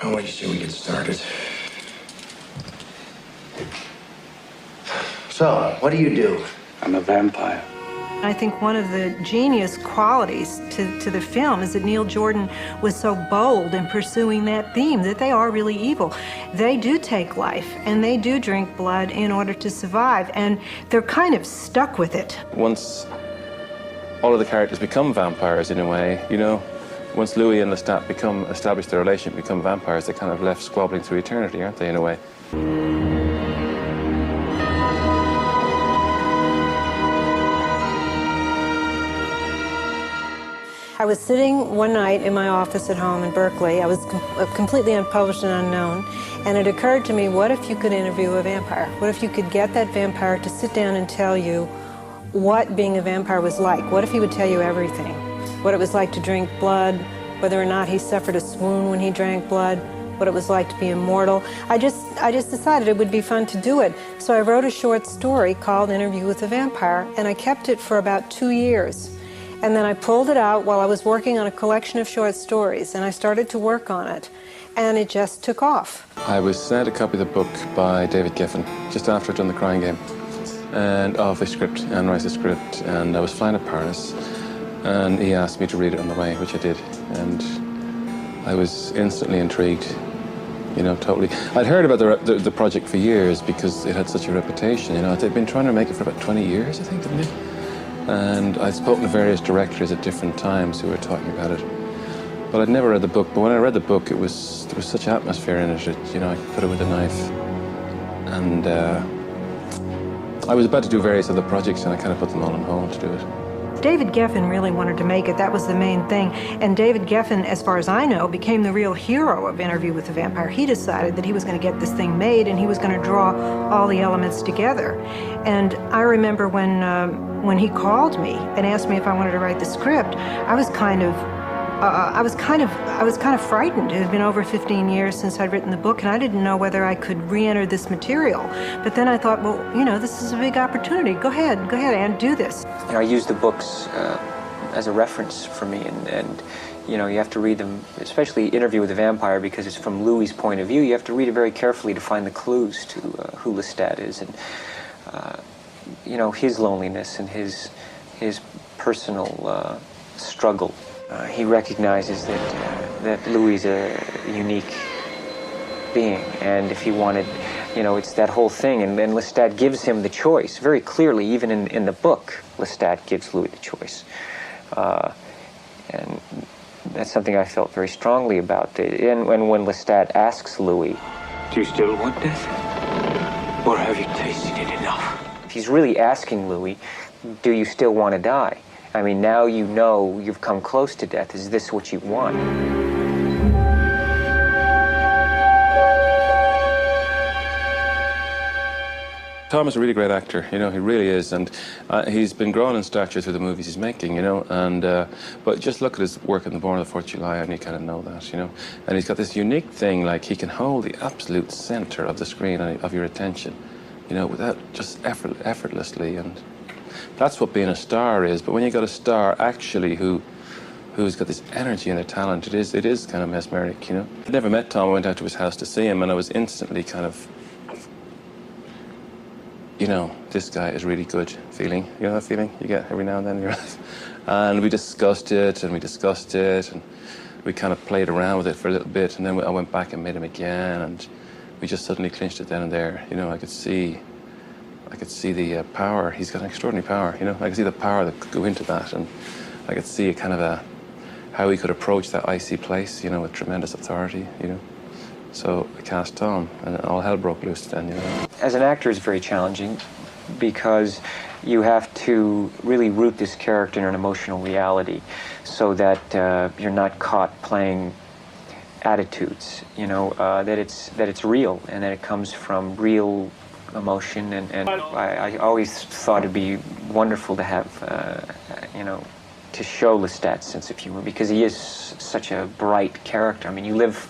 Well, what do you say we get started? So, what do? I'm a vampire. I think one of the genius qualities to the film is that Neil Jordan was so bold in pursuing that theme, that they are really evil. They do take life, and they do drink blood in order to survive, and they're kind of stuck with it. Once all of the characters become vampires, in a way, you know, once Louis and Lestat establish their relationship, become vampires, they're kind of left squabbling through eternity, aren't they, in a way? I was sitting one night in my office at home in Berkeley. I was completely unpublished and unknown, and it occurred to me, what if you could interview a vampire? What if you could get that vampire to sit down and tell you what being a vampire was like? What if he would tell you everything? What it was like to drink blood, whether or not he suffered a swoon when he drank blood, what it was like to be immortal. I just decided it would be fun to do it. So I wrote a short story called Interview with a Vampire, and I kept it for about 2 years. And then I pulled it out while I was working on a collection of short stories, and I started to work on it, and it just took off. I was sent a copy of the book by David Geffen just after I'd done The Crying Game, and of the script, and write the script, and I was flying to Paris, and he asked me to read it on the way, which I did, and I was instantly intrigued, you know, totally. I'd heard about the project for years because it had such a reputation, you know. They'd been trying to make it for about 20 years, I think, didn't they? And I'd spoken to various directors at different times who were talking about it. But I'd never read the book. But when I read the book, there was such atmosphere in it that, you know, I could put it with a knife. And I was about to do various other projects, and I kind of put them all on hold to do it. David Geffen really wanted to make it. That was the main thing. And David Geffen, as far as I know, became the real hero of Interview with the Vampire. He decided that he was going to get this thing made, and he was going to draw all the elements together. And I remember when he called me and asked me if I wanted to write the script, I was kind of frightened. It had been over 15 years since I'd written the book, and I didn't know whether I could re-enter this material. But then I thought, well, you know, this is a big opportunity. Go ahead, Anne, do this. You know, I use the books as a reference for me, and you know, you have to read them, especially Interview with a Vampire, because it's from Louis' point of view. You have to read it very carefully to find the clues to who Lestat is, and you know, his loneliness and his personal struggle. He recognizes that Louis is a unique being, and if he wanted, you know, it's that whole thing, and then Lestat gives him the choice, very clearly, even in the book, Lestat gives Louis the choice. And that's something I felt very strongly about. And when Lestat asks Louis, Do you still want death? Or have you tasted it enough? he's really asking Louis, do you still want to die? I mean, now you know you've come close to death. Is this what you want? Tom is a really great actor, you know, he really is, and he's been growing in stature through the movies he's making, you know, and but just look at his work in The Born on the 4th of July and you kind of know that, you know, and he's got this unique thing, like he can hold the absolute center of the screen, of your attention, you know, without just effortlessly, and that's what being a star is. But when you got a star actually who's got this energy and a talent, it is kind of mesmeric, you know. I never met Tom. I went out to his house to see him, and I was instantly kind of, you know, this guy is really good feeling. You know that feeling you get every now and then in your life? And we discussed it, and we kind of played around with it for a little bit, and then I went back and met him again, and we just suddenly clinched it then and there. You know, I could see the power. He's got an extraordinary power, you know. I could see the power that could go into that, and I could see how he could approach that icy place, you know, with tremendous authority, you know. So I cast Tom, and all hell broke loose then, you know. As an actor, it's very challenging because you have to really root this character in an emotional reality so that you're not caught playing attitudes, you know, that it's real and that it comes from real emotion. And I always thought it'd be wonderful to have, you know, to show Lestat's sense of humor, because he is such a bright character. I mean, you live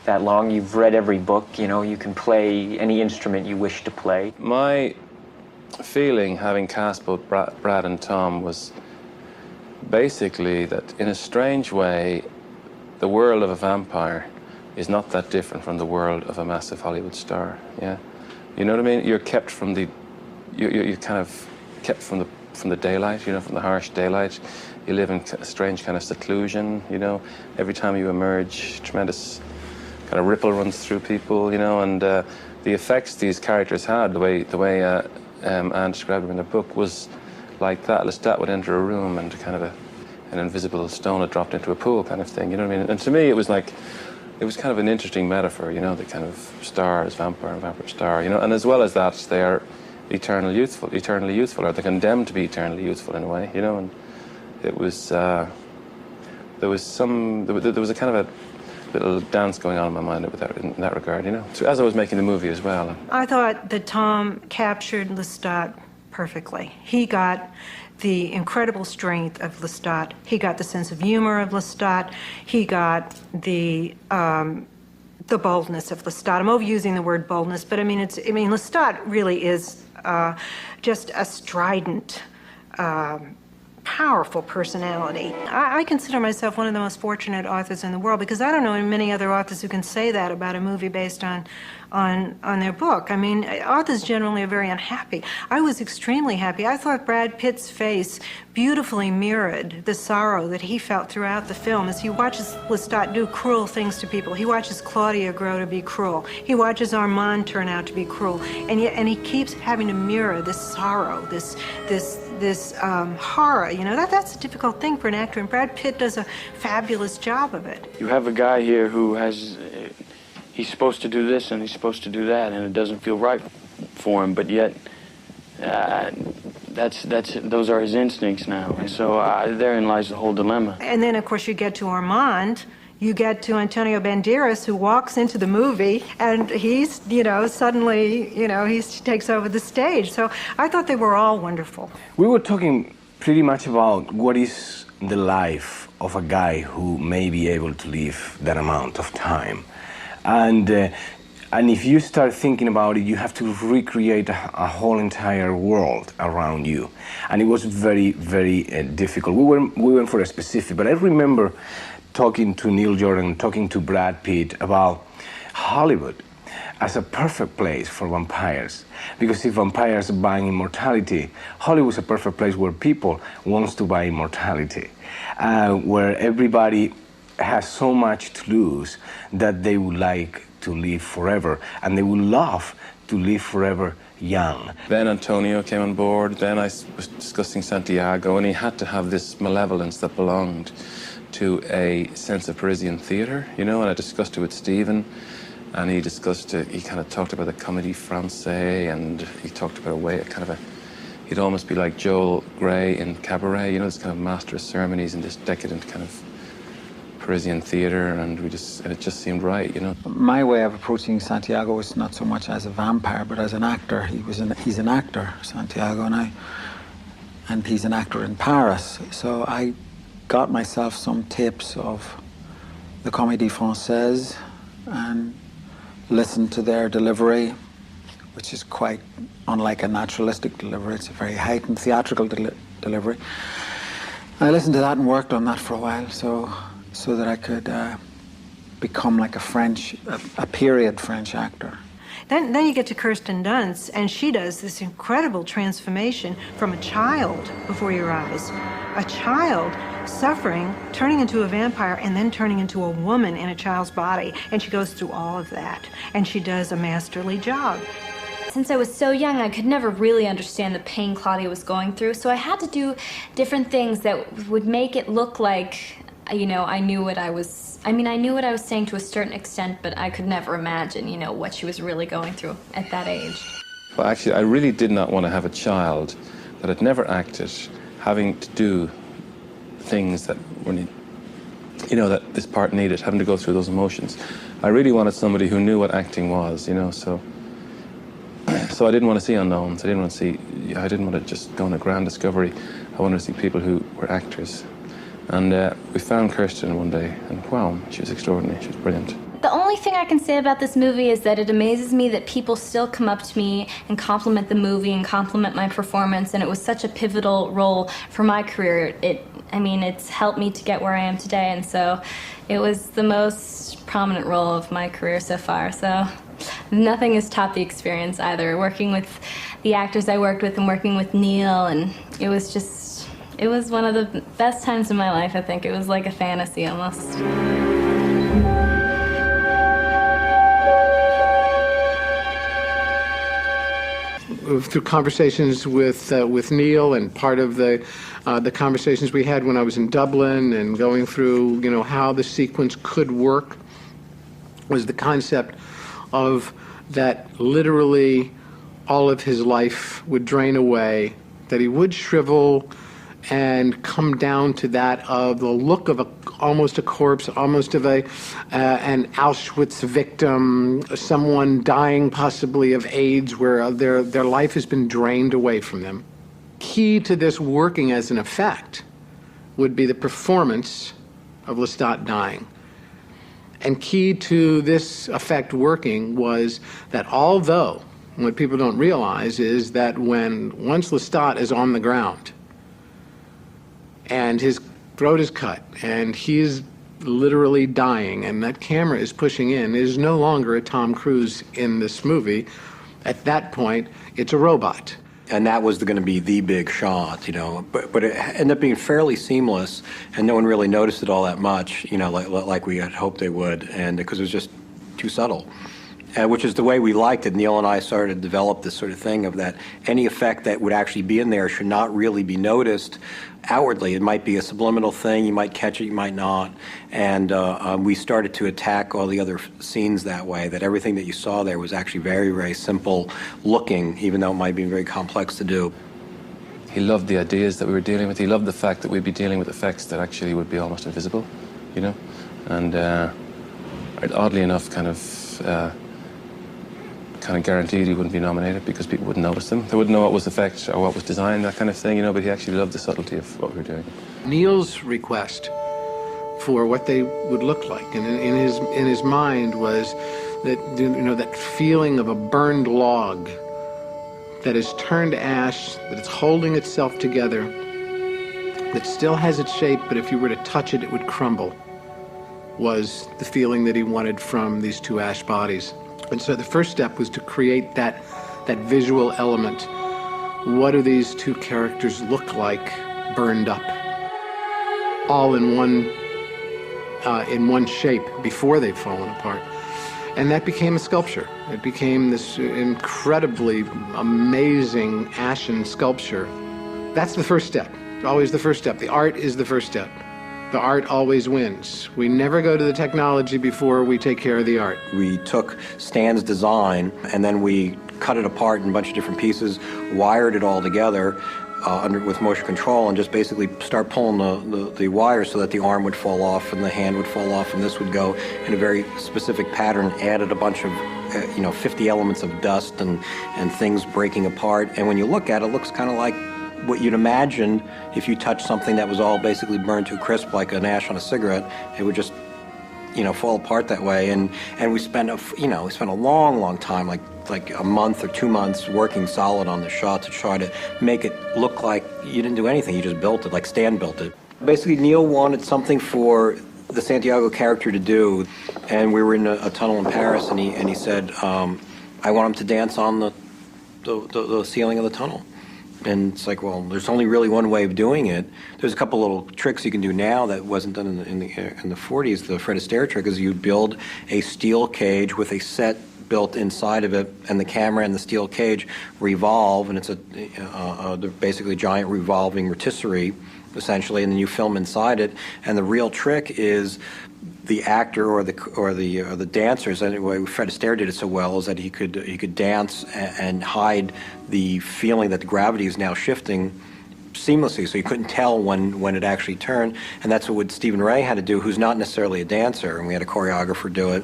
that long, you've read every book, you know, you can play any instrument you wish to play. My feeling, having cast both Brad and Tom, was basically that in a strange way, the world of a vampire is not that different from the world of a massive Hollywood star. Yeah, you know what I mean. You're kept from the, you're kind of kept from the daylight. You know, from the harsh daylight. You live in a strange kind of seclusion. You know, every time you emerge, tremendous kind of ripple runs through people. You know, and the effects these characters had, the way Anne described them in the book, was like that. Lestat would enter a room and kind of an invisible stone had dropped into a pool kind of thing, you know what I mean? And to me, it was like, it was kind of an interesting metaphor, you know, the kind of star as vampire and vampire star, you know, and as well as that, they are eternally youthful, or they're condemned to be eternally youthful in a way, you know, and it was, there was a kind of a little dance going on in my mind in that regard, you know, so as I was making the movie as well. I thought that Tom captured Lestat perfectly. He got the incredible strength of Lestat. He got the sense of humor of Lestat. He got the boldness of Lestat. I'm overusing the word boldness, but I mean Lestat really is just a strident, powerful personality. I consider myself one of the most fortunate authors in the world because I don't know many other authors who can say that about a movie based on their book. I mean, authors generally are very unhappy. I was extremely happy. I thought Brad Pitt's face beautifully mirrored the sorrow that he felt throughout the film as he watches Lestat do cruel things to people. He watches Claudia grow to be cruel. He watches Armand turn out to be cruel. And he keeps having to mirror this sorrow, this horror, you know. That's a difficult thing for an actor, and Brad Pitt does a fabulous job of it. You have a guy here who has, he's supposed to do this and he's supposed to do that, and it doesn't feel right for him, but yet those are his instincts now, and so therein lies the whole dilemma. And then, of course, you get to Armand. You get to Antonio Banderas, who walks into the movie, and he's, you know, suddenly, you know, he takes over the stage. So I thought they were all wonderful. We were talking pretty much about what is the life of a guy who may be able to live that amount of time. And if you start thinking about it, you have to recreate a whole entire world around you. And it was very, very difficult. We went for a specific, but I remember talking to Neil Jordan, talking to Brad Pitt about Hollywood as a perfect place for vampires. Because if vampires are buying immortality, Hollywood's a perfect place where people wants to buy immortality, where everybody has so much to lose that they would like to live forever, and they would love to live forever young. Then Antonio came on board, then I was discussing Santiago, and he had to have this malevolence that belonged to a sense of Parisian theatre, you know, and I discussed it with Stephen, and he discussed it, he kind of talked about the Comédie Française, and he talked about a way, he'd almost be like Joel Grey in Cabaret, you know, this kind of master of ceremonies in this decadent kind of Parisian theatre, and it just seemed right, you know. My way of approaching Santiago was not so much as a vampire, but as an actor. He's an actor, Santiago, and he's an actor in Paris. So I got myself some tips of the Comédie Française and listened to their delivery, which is quite unlike a naturalistic delivery. It's a very heightened theatrical delivery. I listened to that and worked on that for a while, so that I could become like a period French actor. Then you get to Kirsten Dunst, and she does this incredible transformation from a child before your eyes. A child suffering, turning into a vampire, and then turning into a woman in a child's body. And she goes through all of that, and she does a masterly job. Since I was so young, I could never really understand the pain Claudia was going through, so I had to do different things that would make it look like, you know, I knew what I was saying to a certain extent, but I could never imagine, you know, what she was really going through at that age. Well, actually, I really did not want to have a child that had never acted, having to do things that that this part needed, having to go through those emotions. I really wanted somebody who knew what acting was, you know, so I didn't want to see unknowns. I didn't want to just go on a grand discovery. I wanted to see people who were actors. And we found Kirsten one day, and wow, she was extraordinary. She was brilliant. The only thing I can say about this movie is that it amazes me that people still come up to me and compliment the movie and compliment my performance, and it was such a pivotal role for my career. It's helped me to get where I am today, and so it was the most prominent role of my career so far, so nothing has topped the experience either. Working with the actors I worked with and working with Neil, and it was one of the best times in my life, I think. It was like a fantasy almost. Through conversations with Neil, and part of the conversations we had when I was in Dublin, and going through, you know, how the sequence could work, was the concept of that literally all of his life would drain away, that he would shrivel and come down to that of the look of almost a corpse, almost of an Auschwitz victim, someone dying possibly of AIDS, where their life has been drained away from them. Key to this working as an effect would be the performance of Lestat dying. And key to this effect working was that, although what people don't realize is that once Lestat is on the ground and his throat is cut and he's literally dying and that camera is pushing in, it is no longer a Tom Cruise in this movie. At that point, it's a robot. And that was going to be the big shot, you know. But it ended up being fairly seamless, and no one really noticed it all that much, you know, like we had hoped they would, and because it was just too subtle. Which is the way we liked it. Neil and I started to develop this sort of thing of that any effect that would actually be in there should not really be noticed outwardly. It might be a subliminal thing, you might catch it, you might not. And we started to attack all the other scenes that way, that everything that you saw there was actually very, very simple looking, even though it might be very complex to do. He loved the ideas that we were dealing with. He loved the fact that we'd be dealing with effects that actually would be almost invisible, you know? And oddly enough, kind of guaranteed he wouldn't be nominated because people wouldn't notice them. They wouldn't know what was effect or what was design, that kind of thing, you know, but he actually loved the subtlety of what we were doing. Neil's request for what they would look like, and in his mind was that, you know, that feeling of a burned log that is turned to ash, that it's holding itself together, that still has its shape, but if you were to touch it, it would crumble, was the feeling that he wanted from these two ash bodies. And so the first step was to create that visual element. What do these two characters look like burned up? All in one shape before they've fallen apart. And that became a sculpture. It became this incredibly amazing ashen sculpture. That's the first step, always the first step. The art is the first step. The art always wins. We never go to the technology before we take care of the art. We took Stan's design and then we cut it apart in a bunch of different pieces, wired it all together with motion control, and just basically start pulling the wires so that the arm would fall off and the hand would fall off and this would go in a very specific pattern. Added a bunch of 50 elements of dust and things breaking apart. And when you look at it, it looks kind of like what you'd imagine if you touched something that was all basically burned to a crisp, like an ash on a cigarette. It would just, fall apart that way. And we spent a long time, like a month or 2 months, working solid on the shot to try to make it look like you didn't do anything. You just built it, like Stan built it. Basically, Neil wanted something for the Santiago character to do, and we were in a tunnel in Paris, and he said, I want him to dance on the ceiling of the tunnel. And it's like, well, there's only really one way of doing it. There's a couple little tricks you can do now that wasn't done in the 40s. The Fred Astaire trick is you build a steel cage with a set built inside of it, and the camera and the steel cage revolve, and it's basically a giant revolving rotisserie, essentially, and then you film inside it. And the real trick is the actor or the dancers, anyway, Fred Astaire did it so well, is that he could dance and hide the feeling that the gravity is now shifting seamlessly, so you couldn't tell when it actually turned. And that's what Stephen Ray had to do, who's not necessarily a dancer, and we had a choreographer do it.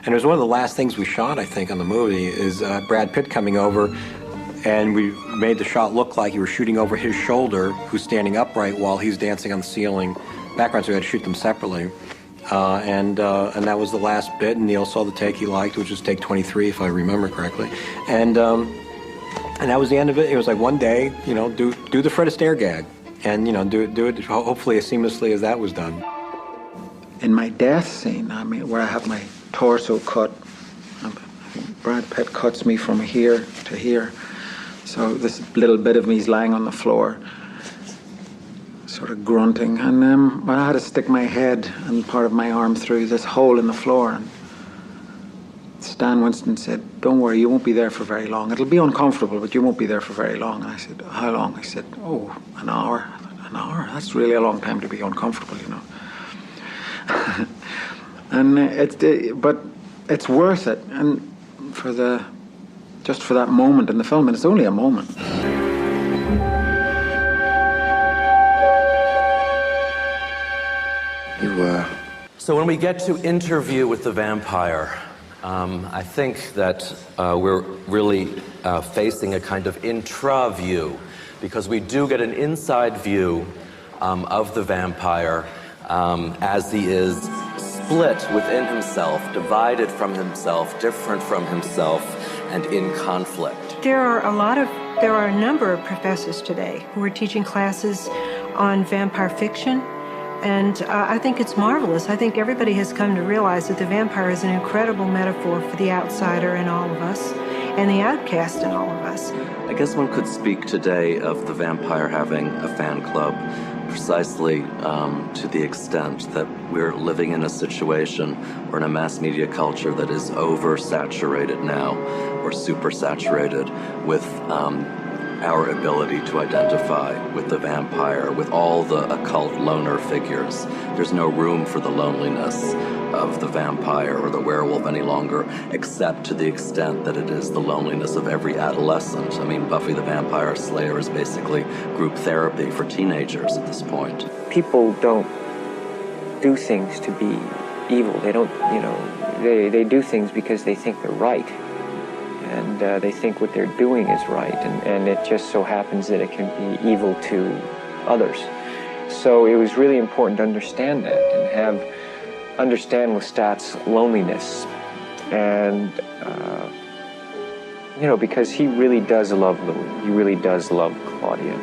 And it was one of the last things we shot, I think, on the movie, is Brad Pitt coming over, and we made the shot look like you were shooting over his shoulder, who's standing upright while he's dancing on the ceiling background, so we had to shoot them separately. And that was the last bit, and Neil saw the take he liked, which was take 23, if I remember correctly. And that was the end of it. It was like one day, do the Fred Astaire gag, and do it hopefully as seamlessly as that was done. in my death scene, I mean, where I have my torso cut, Brad Pitt cuts me from here to here. So this little bit of me is lying on the floor, sort of grunting. And I had to stick my head and part of my arm through this hole in the floor. And Stan Winston said, "Don't worry, you won't be there for very long. It'll be uncomfortable, but you won't be there for very long." And I said, "How long?" He said, "Oh, an hour." An hour? That's really a long time to be uncomfortable, you know. And but it's worth it, and just for that moment in the film, and it's only a moment. So when we get to interview with the vampire, I think that we're really facing a kind of intra-view, because we do get an inside view of the vampire as he is split within himself, divided from himself, different from himself, and in conflict. There are a number of professors today who are teaching classes on vampire fiction, and I think it's marvelous. I think everybody has come to realize that the vampire is an incredible metaphor for the outsider in all of us and the outcast in all of us. I guess one could speak today of the vampire having a fan club precisely to the extent that we're living in a situation or in a mass media culture that is oversaturated now, or supersaturated with our ability to identify with the vampire, with all the occult loner figures. There's no room for the loneliness of the vampire or the werewolf any longer, except to the extent that it is the loneliness of every adolescent. I mean, Buffy the Vampire Slayer is basically group therapy for teenagers at this point. People don't do things to be evil. They don't, they do things because they think they're right. And they think what they're doing is right, and it just so happens that it can be evil to others. So it was really important to understand that and understand Lestat's loneliness, and because he really does love Louis, he really does love Claudia,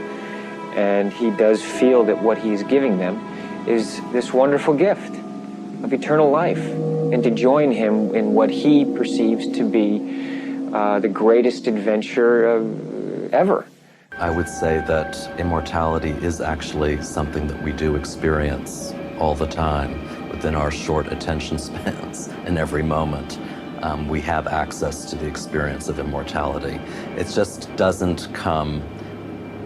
and he does feel that what he's giving them is this wonderful gift of eternal life, and to join him in what he perceives to be the greatest adventure ever. I would say that immortality is actually something that we do experience all the time within our short attention spans. In every moment, we have access to the experience of immortality. It just doesn't come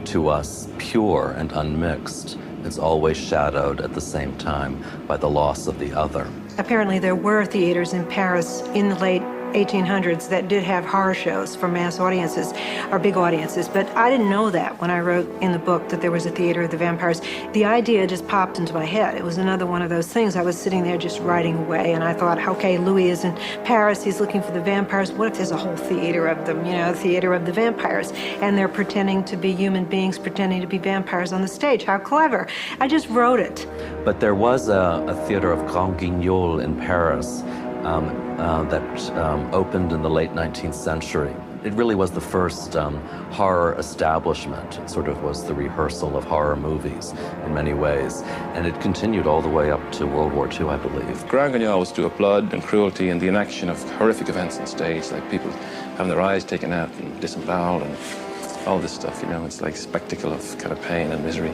to us pure and unmixed. It's always shadowed at the same time by the loss of the other. Apparently there were theaters in Paris in the late 1800s that did have horror shows for mass audiences, or big audiences, but I didn't know that when I wrote in the book that there was a theater of the vampires. The idea just popped into my head. It was another one of those things. I was sitting there just writing away, and I thought, okay, Louis is in Paris, he's looking for the vampires. What if there's a whole theater of them, theater of the vampires, and they're pretending to be human beings, pretending to be vampires on the stage? How clever. I just wrote it. But there was a theater of Grand Guignol in Paris that opened in the late 19th century. It really was the first horror establishment. It sort of was the rehearsal of horror movies in many ways. And it continued all the way up to World War II, I believe. Grand Guignol was to blood and cruelty and the enaction of horrific events on stage, like people having their eyes taken out and disemboweled and all this stuff, It's like a spectacle of kind of pain and misery.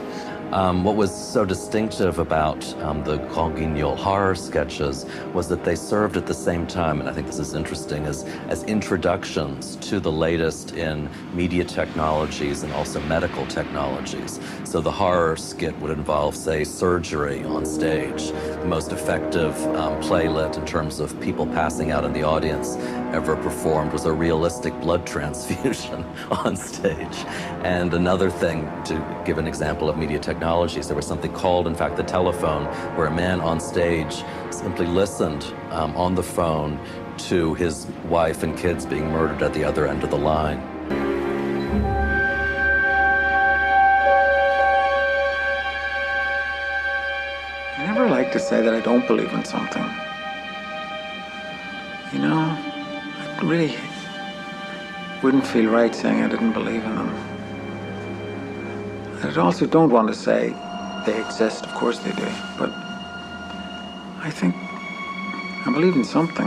What was so distinctive about the Grand Guignol horror sketches was that they served at the same time, and I think this is interesting, as introductions to the latest in media technologies and also medical technologies. So the horror skit would involve, say, surgery on stage. The most effective playlet in terms of people passing out in the audience ever performed was a realistic blood transfusion on stage. And another thing, to give an example of media technologies, there was something called, in fact, the telephone, where a man on stage simply listened on the phone to his wife and kids being murdered at the other end of the line. I never like to say that I don't believe in something. I really wouldn't feel right saying I didn't believe in them. I also don't want to say they exist, of course they do, but I believe in something.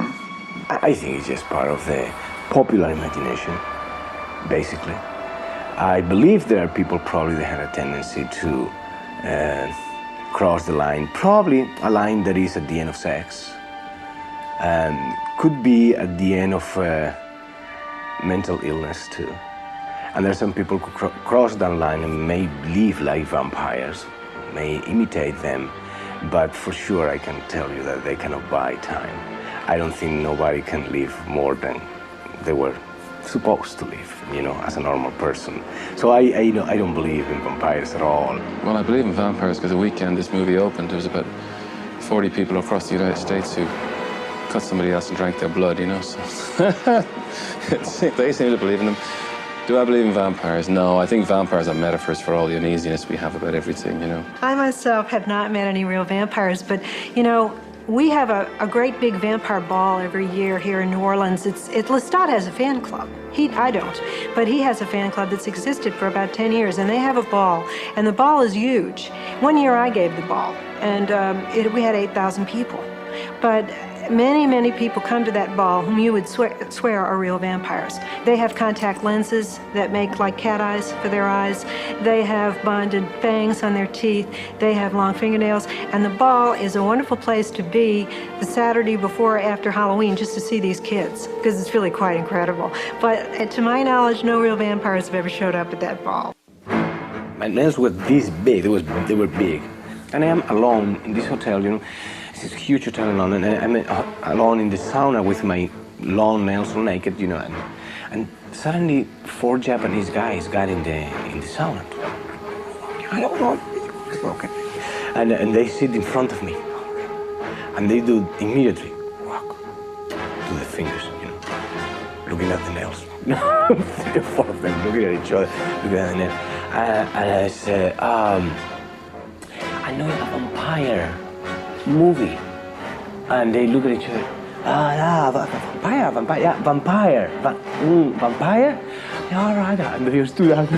I think it's just part of the popular imagination, basically. I believe there are people probably that have a tendency to cross the line, probably a line that is at the end of sex, could be at the end of mental illness too. And there are some people who cross that line and may live like vampires, may imitate them, but for sure I can tell you that they cannot buy time. I don't think nobody can live more than they were supposed to live, you know, as a normal person. So I don't believe in vampires at all. Well, I believe in vampires because the weekend this movie opened, there was about 40 people across the United States who cut somebody else and drank their blood, you know, so they seem to believe in them. Do I believe in vampires? No, I think vampires are metaphors for all the uneasiness we have about everything, you know. I myself have not met any real vampires, but, you know, we have a great big vampire ball every year here in New Orleans. Lestat has a fan club. I don't, but he has a fan club that's existed for about 10 years, and they have a ball, and the ball is huge. One year I gave the ball, and we had 8,000 people. But many, many people come to that ball whom you would swear are real vampires. They have contact lenses that make like cat eyes for their eyes. They have bonded fangs on their teeth. They have long fingernails. And the ball is a wonderful place to be the Saturday before or after Halloween just to see these kids, because it's really quite incredible. But to my knowledge, no real vampires have ever showed up at that ball. My nails were this big. They were big. And I am alone in this hotel, you know. It's a huge hotel in London, and I'm alone in the sauna with my long nails all naked, you know, and suddenly 4 Japanese guys got in the sauna. I don't know. Okay. And they sit in front of me, and they do immediately walk to the fingers, you know, looking at the nails. 3 or 4 of them looking at each other, looking at the nails. And I said, I know a vampire movie, and they look at each other. Vampire, yeah, vampire, vampire. Yeah, all right, and they stood out.